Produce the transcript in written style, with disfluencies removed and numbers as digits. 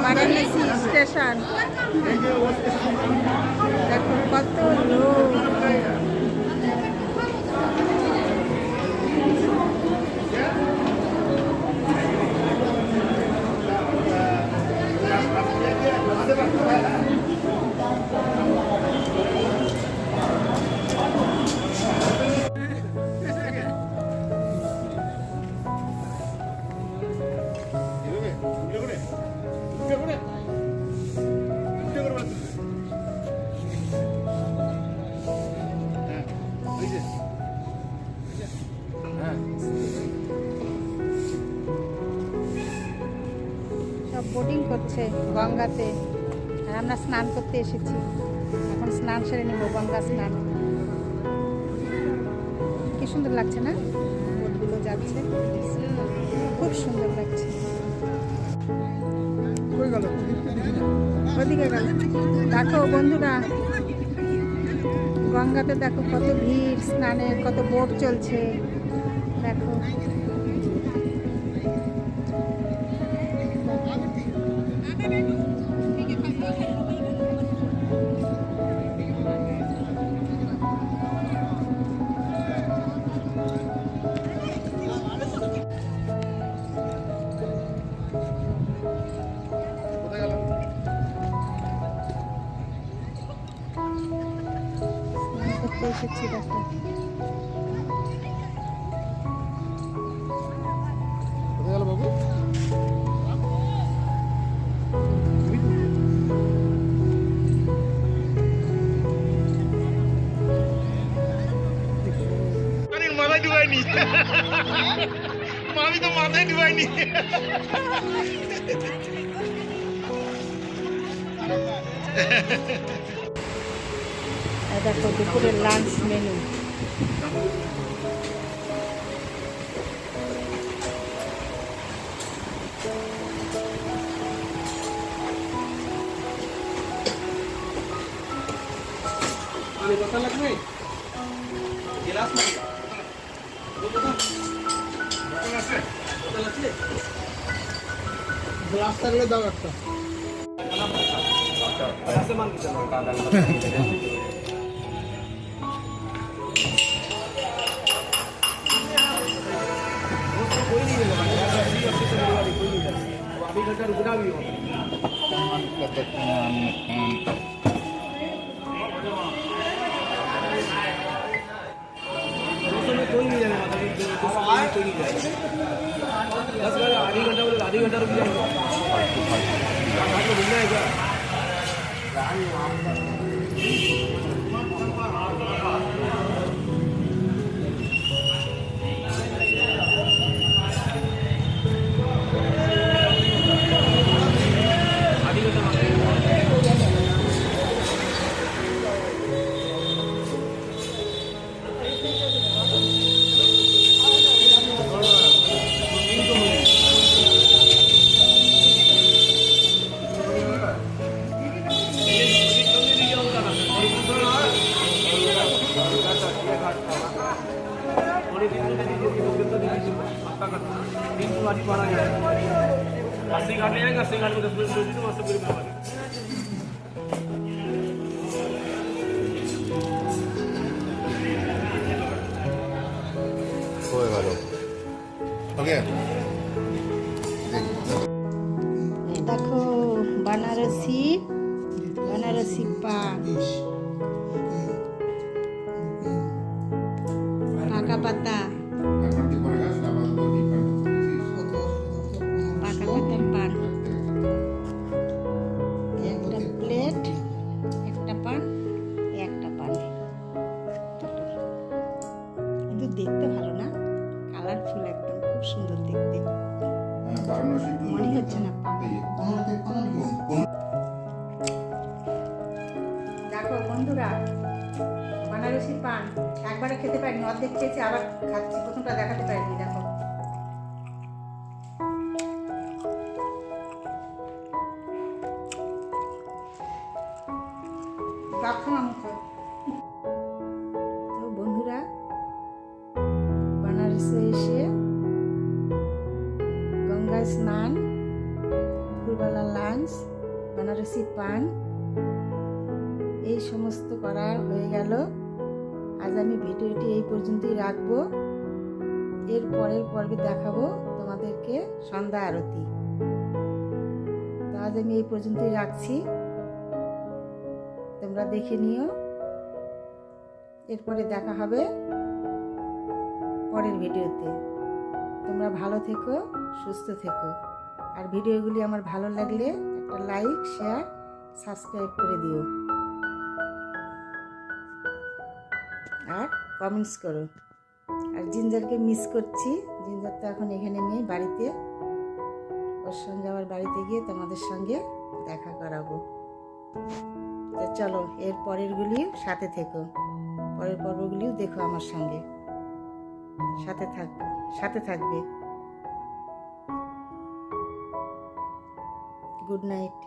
Varanasi station, দেখো কত লোক। সব বোটিং করছে গঙ্গাতে, আর আমরা স্নান করতে এসেছি। এখন স্নান সেরে নেব, গঙ্গা স্নান। কি সুন্দর লাগছে না, বোটগুলো যাচ্ছে, খুব সুন্দর লাগছে। ওদিকে গেল। দেখো বন্ধুরা, গঙ্গাতে দেখো কত ভিড়, স্নানের কত বোট চলছে দেখো। এসেছি দেখো, মাথায় ডুবাইনি, আমি তো মাথায় ডুবাইনি। দেখো দুপুরের লাঞ্চ মেনু। রাস্তাগুলো দাও একটা। आधी घंटा रुक जाएगा। দেখো बनारसी बनारसी पान, पाका पाता, पाका पातार पान, একটা প্লেট, একটা পান, একটা পান। কিন্তু দেখতে ভালো না, কালারফুল একদম, খুব সুন্দর দেখতে, মনে হচ্ছে না পান। দেখো বন্ধুরা, बनारसी পান একবারে খেতে পারিনি, অর্ধেক খেয়েছি, আবার খাচ্ছি, প্রথমটা দেখাতে পারিনি। দেখো তো বন্ধুরা, बनारসে এসে স্নান, দুপুরবেলা লাঞ্চ, বেনারসি পান, এই সমস্ত করা হয়ে গেল। আজ আমি ভিডিওটি এই পর্যন্তই রাখবো। এর পরের পর্বে দেখাবো তোমাদেরকে সন্ধ্যা আরতি। তো আজ আমি এই পর্যন্তই রাখছি, তোমরা দেখে নিও। এরপরে দেখা হবে পরের ভিডিওতে। তোমরা ভালো থেকো, সুস্থ থেকো। আর ভিডিওগুলি আমার ভালো লাগলে একটা লাইক, শেয়ার, সাবস্ক্রাইব করে দিও আর কমেন্টস করো। আর জিঞ্জারকে মিস করছি, জিঞ্জার তো এখন এখানে নেই, বাড়িতে। ওর সঙ্গে আবার বাড়িতে গিয়ে তোমাদের সঙ্গে দেখা করাবো। তো চলো, এর পরেরগুলিও সাথে থেকো, পরের পর্বগুলিও দেখো আমার সঙ্গে, সাথে থাকবে। Good night.